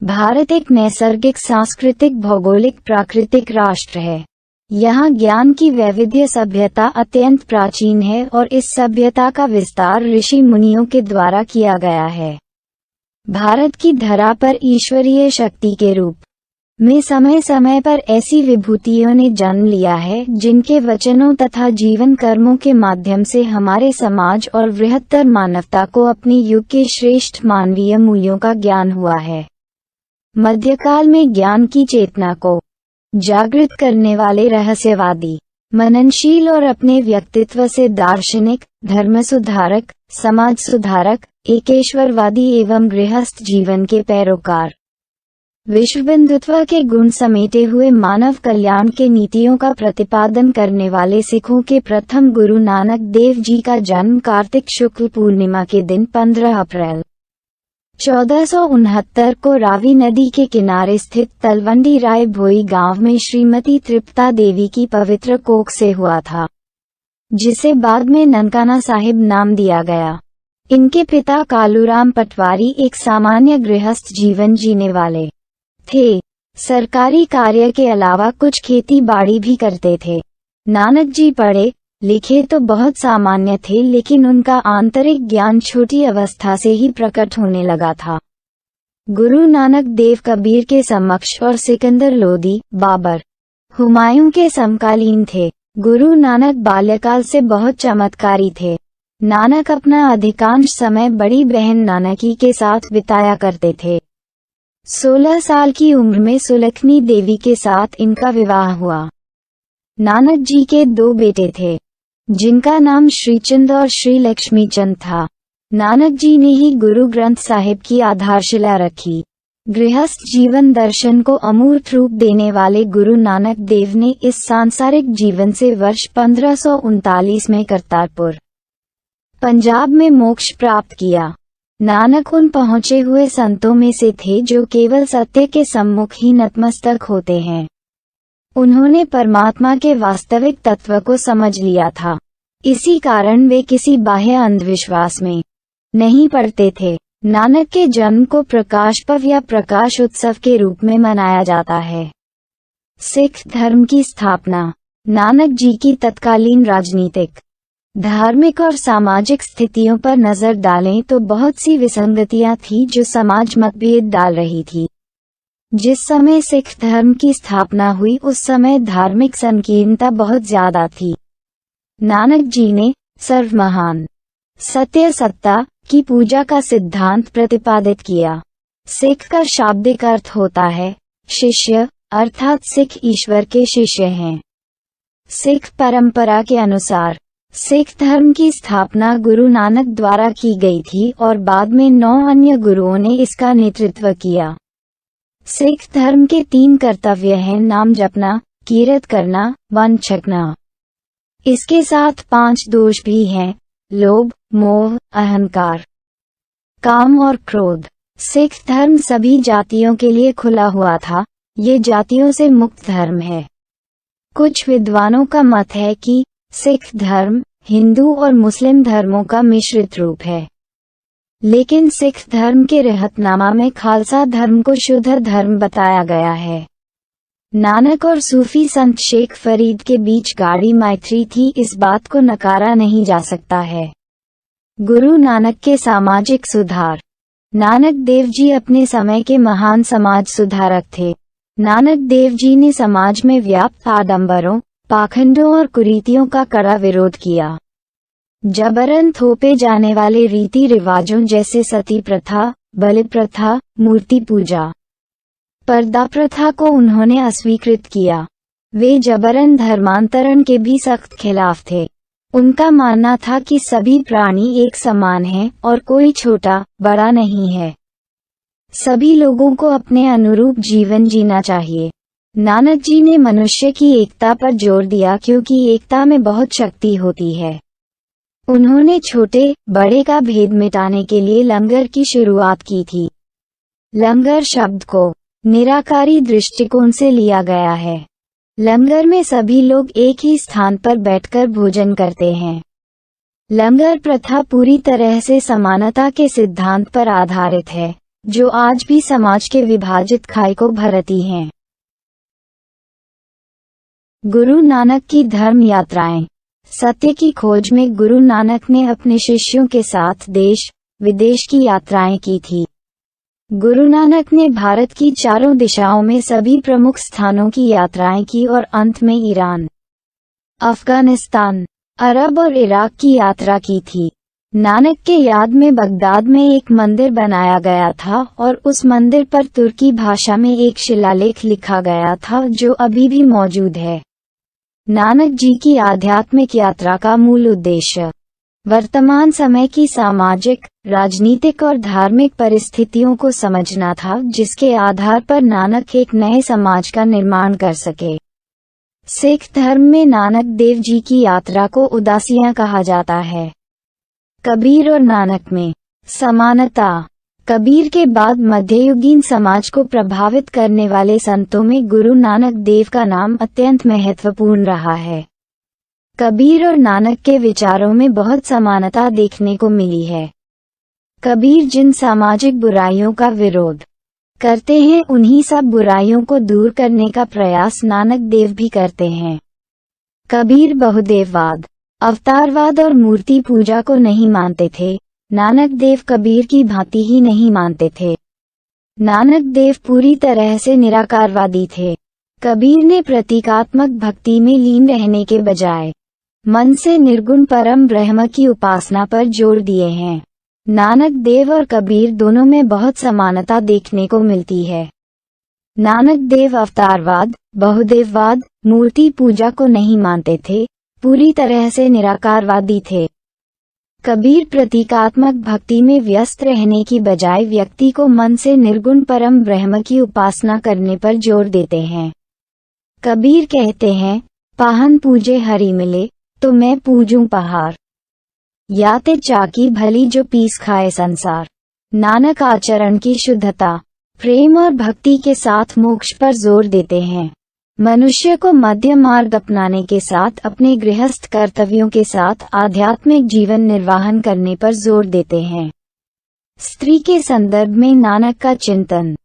भारत एक नैसर्गिक, सांस्कृतिक, भौगोलिक, प्राकृतिक राष्ट्र है। यहाँ ज्ञान की वैविध्य सभ्यता अत्यंत प्राचीन है और इस सभ्यता का विस्तार ऋषि मुनियों के द्वारा किया गया है। भारत की धरा पर ईश्वरीय शक्ति के रूप में समय समय पर ऐसी विभूतियों ने जन्म लिया है जिनके वचनों तथा जीवन कर्मों के माध्यम से हमारे समाज और बृहत्तर मानवता को अपने युग के श्रेष्ठ मानवीय मूल्यों का ज्ञान हुआ है। मध्यकाल में ज्ञान की चेतना को जागृत करने वाले रहस्यवादी, मननशील और अपने व्यक्तित्व से दार्शनिक, धर्म सुधारक, समाज सुधारक, एकेश्वरवादी एवं गृहस्थ जीवन के पैरोकार, विश्वबंधुत्व के गुण समेटे हुए मानव कल्याण के नीतियों का प्रतिपादन करने वाले सिखों के प्रथम गुरु नानक देव जी का जन्म कार्तिक शुक्ल पूर्णिमा के दिन 15 अप्रैल 1469 को रावी नदी के किनारे स्थित तलवंडी राय भोई गांव में श्रीमती तृप्ता देवी की पवित्र कोख से हुआ था, जिसे बाद में ननकाना साहिब नाम दिया गया। इनके पिता कालूराम पटवारी एक सामान्य गृहस्थ जीवन जीने वाले थे। सरकारी कार्य के अलावा कुछ खेती बाड़ी भी करते थे। नानक जी पढ़े लिखे तो बहुत सामान्य थे, लेकिन उनका आंतरिक ज्ञान छोटी अवस्था से ही प्रकट होने लगा था। गुरु नानक देव कबीर के समक्ष और सिकंदर लोदी, बाबर, हुमायूं के समकालीन थे। गुरु नानक बाल्यकाल से बहुत चमत्कारी थे। नानक अपना अधिकांश समय बड़ी बहन नानकी के साथ बिताया करते थे। 16 साल की उम्र में सुलखनी देवी के साथ इनका विवाह हुआ। नानक जी के 2 बेटे थे, जिनका नाम श्रीचंद और श्री लक्ष्मी चंद था। नानक जी ने ही गुरु ग्रंथ साहिब की आधारशिला रखी। गृहस्थ जीवन दर्शन को अमूर्त रूप देने वाले गुरु नानक देव ने इस सांसारिक जीवन से वर्ष 1539 में करतारपुर, पंजाब में मोक्ष प्राप्त किया। नानक उन पहुँचे हुए संतों में से थे जो केवल सत्य के सम्मुख ही नतमस्तक होते हैं। उन्होंने परमात्मा के वास्तविक तत्व को समझ लिया था। इसी कारण वे किसी बाह्य अंधविश्वास में नहीं पड़ते थे। नानक के जन्म को प्रकाश पर्व या प्रकाश उत्सव के रूप में मनाया जाता है। सिख धर्म की स्थापना। नानक जी की तत्कालीन राजनीतिक, धार्मिक और सामाजिक स्थितियों पर नजर डालें तो बहुत सी विसंगतियां थीं जो समाज मतभेद डाल रही थी। जिस समय सिख धर्म की स्थापना हुई उस समय धार्मिक संकीर्णता बहुत ज्यादा थी। नानक जी ने सर्वमहान सत्य सत्ता की पूजा का सिद्धांत प्रतिपादित किया। सिख का शाब्दिक अर्थ होता है शिष्य, अर्थात सिख ईश्वर के शिष्य हैं। सिख परंपरा के अनुसार सिख धर्म की स्थापना गुरु नानक द्वारा की गई थी और बाद में 9 अन्य गुरुओं ने इसका नेतृत्व किया। सिख धर्म के 3 कर्तव्य हैं: नाम जपना, कीरत करना, वन छकना। इसके साथ 5 दोष भी हैं: लोभ, मोह, अहंकार, काम और क्रोध। सिख धर्म सभी जातियों के लिए खुला हुआ था। ये जातियों से मुक्त धर्म है। कुछ विद्वानों का मत है कि सिख धर्म हिंदू और मुस्लिम धर्मों का मिश्रित रूप है, लेकिन सिख धर्म के रहतनामा में खालसा धर्म को शुद्ध धर्म बताया गया है। नानक और सूफी संत शेख फरीद के बीच गाढ़ी मैत्री थी, इस बात को नकारा नहीं जा सकता है। गुरु नानक के सामाजिक सुधार। नानक देव जी अपने समय के महान समाज सुधारक थे। नानक देव जी ने समाज में व्याप्त आडंबरों, पाखंडों और कुरीतियों का कड़ा विरोध किया। जबरन थोपे जाने वाले रीति रिवाजों जैसे सती प्रथा, बलि प्रथा, मूर्ति पूजा, पर्दा प्रथा को उन्होंने अस्वीकृत किया। वे जबरन धर्मांतरण के भी सख्त खिलाफ थे। उनका मानना था कि सभी प्राणी एक समान हैं और कोई छोटा बड़ा नहीं है। सभी लोगों को अपने अनुरूप जीवन जीना चाहिए। नानक जी ने मनुष्य की एकता पर जोर दिया क्योंकि एकता में बहुत शक्ति होती है। उन्होंने छोटे बड़े का भेद मिटाने के लिए लंगर की शुरुआत की थी। लंगर शब्द को निराकारी दृष्टिकोण से लिया गया है। लंगर में सभी लोग एक ही स्थान पर बैठकर भोजन करते हैं। लंगर प्रथा पूरी तरह से समानता के सिद्धांत पर आधारित है। जो आज भी समाज के विभाजित खाई को भरती हैं। गुरु नानक की धर्म यात्राएं। सत्य की खोज में गुरु नानक ने अपने शिष्यों के साथ देश विदेश की यात्राएं की थी। गुरु नानक ने भारत की चारों दिशाओं में सभी प्रमुख स्थानों की यात्राएं की और अंत में ईरान, अफगानिस्तान, अरब और इराक की यात्रा की थी। नानक के याद में बगदाद में एक मंदिर बनाया गया था और उस मंदिर पर तुर्की भाषा में एक शिलालेख लिखा गया था जो अभी भी मौजूद है। नानक जी की आध्यात्मिक यात्रा का मूल उद्देश्य वर्तमान समय की सामाजिक, राजनीतिक और धार्मिक परिस्थितियों को समझना था, जिसके आधार पर नानक एक नए समाज का निर्माण कर सके। सिख धर्म में नानक देव जी की यात्रा को उदासियां कहा जाता है। कबीर और नानक में समानता। कबीर के बाद मध्ययुगीन समाज को प्रभावित करने वाले संतों में गुरु नानक देव का नाम अत्यंत महत्वपूर्ण रहा है। कबीर और नानक के विचारों में बहुत समानता देखने को मिली है। कबीर जिन सामाजिक बुराइयों का विरोध करते हैं, उन्हीं सब बुराइयों को दूर करने का प्रयास नानक देव भी करते हैं। कबीर बहुदेववाद, अवतारवाद और मूर्ति पूजा को नहीं मानते थे। नानक देव कबीर की भांति ही नहीं मानते थे। नानक देव पूरी तरह से निराकारवादी थे। कबीर ने प्रतीकात्मक भक्ति में लीन रहने के बजाय मन से निर्गुण परम ब्रह्म की उपासना पर जोर दिए हैं। नानक देव और कबीर दोनों में बहुत समानता देखने को मिलती है। नानक देव अवतारवाद, बहुदेववाद, मूर्ति पूजा को नहीं मानते थे, पूरी तरह से निराकारवादी थे। कबीर प्रतीकात्मक भक्ति में व्यस्त रहने की बजाय व्यक्ति को मन से निर्गुण परम ब्रह्म की उपासना करने पर जोर देते हैं। कबीर कहते हैं, पाहन पूजे हरि मिले, तो मैं पूजूं पहाड़। या ते चाकी भली जो पीस खाए संसार। नानक आचरण की शुद्धता, प्रेम और भक्ति के साथ मोक्ष पर जोर देते हैं। मनुष्य को मध्य मार्ग अपनाने के साथ अपने गृहस्थ कर्तव्यों के साथ आध्यात्मिक जीवन निर्वाहन करने पर जोर देते हैं। स्त्री के संदर्भ में नानक का चिंतन।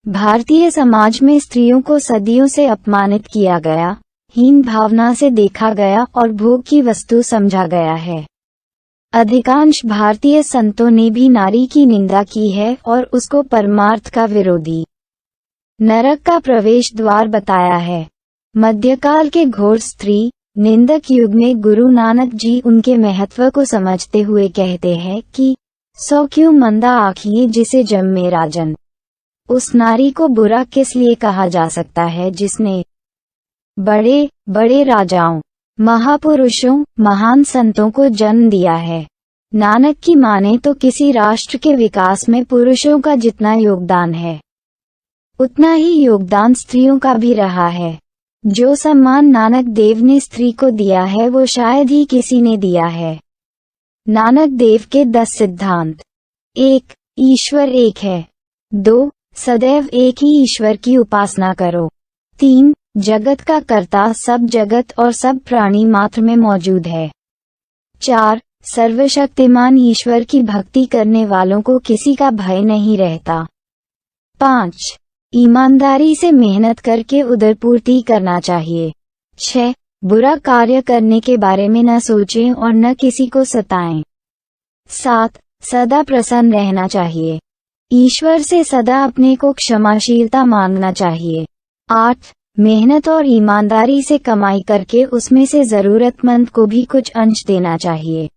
भारतीय समाज में स्त्रियों को सदियों से अपमानित किया गया, हीन भावना से देखा गया और भोग की वस्तु समझा गया है। अधिकांश भारतीय संतों ने भी नारी की निंदा की है और उसको परमार्थ का विरोधी, नरक का प्रवेश द्वार बताया है। मध्यकाल के घोर स्त्री निंदक युग में गुरु नानक जी उनके महत्व को समझते हुए कहते हैं कि सो क्यों मंदा आखिए जिसे जम्मे राजन। उस नारी को बुरा किस लिए कहा जा सकता है जिसने बड़े बड़े राजाओं, महापुरुषों, महान संतों को जन्म दिया है। नानक की माने तो किसी राष्ट्र के विकास में पुरुषों का जितना योगदान है, उतना ही योगदान स्त्रियों का भी रहा है। जो सम्मान नानक देव ने स्त्री को दिया है वो शायद ही किसी ने दिया है। नानक देव के 10 सिद्धांत। 1. ईश्वर एक है। 2. सदैव एक ही ईश्वर की उपासना करो। 3. जगत का कर्ता सब जगत और सब प्राणी मात्र में मौजूद है। 4. सर्वशक्तिमान ईश्वर की भक्ति करने वालों को किसी का भय नहीं रहता। 5. ईमानदारी से मेहनत करके उदरपूर्ति करना चाहिए। 6. बुरा कार्य करने के बारे में न सोचें और न किसी को सताएं। 7. सदा प्रसन्न रहना चाहिए। ईश्वर से सदा अपने को क्षमाशीलता मांगना चाहिए। 8. मेहनत और ईमानदारी से कमाई करके उसमें से जरूरतमंद को भी कुछ अंश देना चाहिए।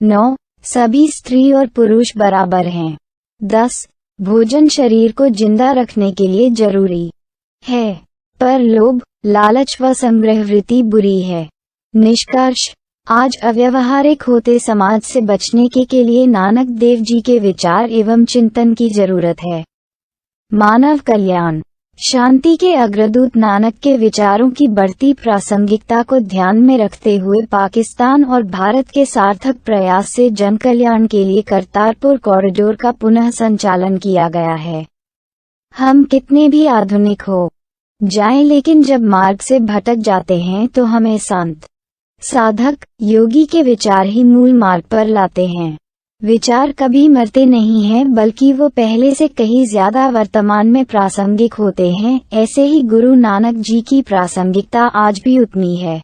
9. सभी स्त्री और पुरुष बराबर हैं। 10. भोजन शरीर को जिंदा रखने के लिए जरूरी है, पर लोभ, लालच व संग्रहवृत्ति बुरी है। निष्कर्ष, आज अव्यवहारिक होते समाज से बचने के लिए नानक देव जी के विचार एवं चिंतन की जरूरत है। मानव कल्याण, शांति के अग्रदूत नानक के विचारों की बढ़ती प्रासंगिकता को ध्यान में रखते हुए पाकिस्तान और भारत के सार्थक प्रयास से जन कल्याण के लिए करतारपुर कॉरिडोर का पुनः संचालन किया गया है। हम कितने भी आधुनिक हो जाएं, लेकिन जब मार्ग से भटक जाते हैं तो हमें संत, साधक, योगी के विचार ही मूल मार्ग पर लाते हैं। विचार कभी मरते नहीं हैं, बल्कि वो पहले से कहीं ज्यादा वर्तमान में प्रासंगिक होते हैं। ऐसे ही गुरु नानक जी की प्रासंगिकता आज भी उतनी है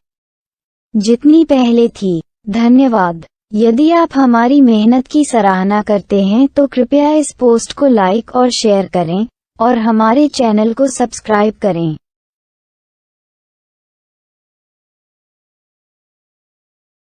जितनी पहले थी। धन्यवाद। यदि आप हमारी मेहनत की सराहना करते हैं तो कृपया इस पोस्ट को लाइक और शेयर करें और हमारे चैनल को सब्सक्राइब करें।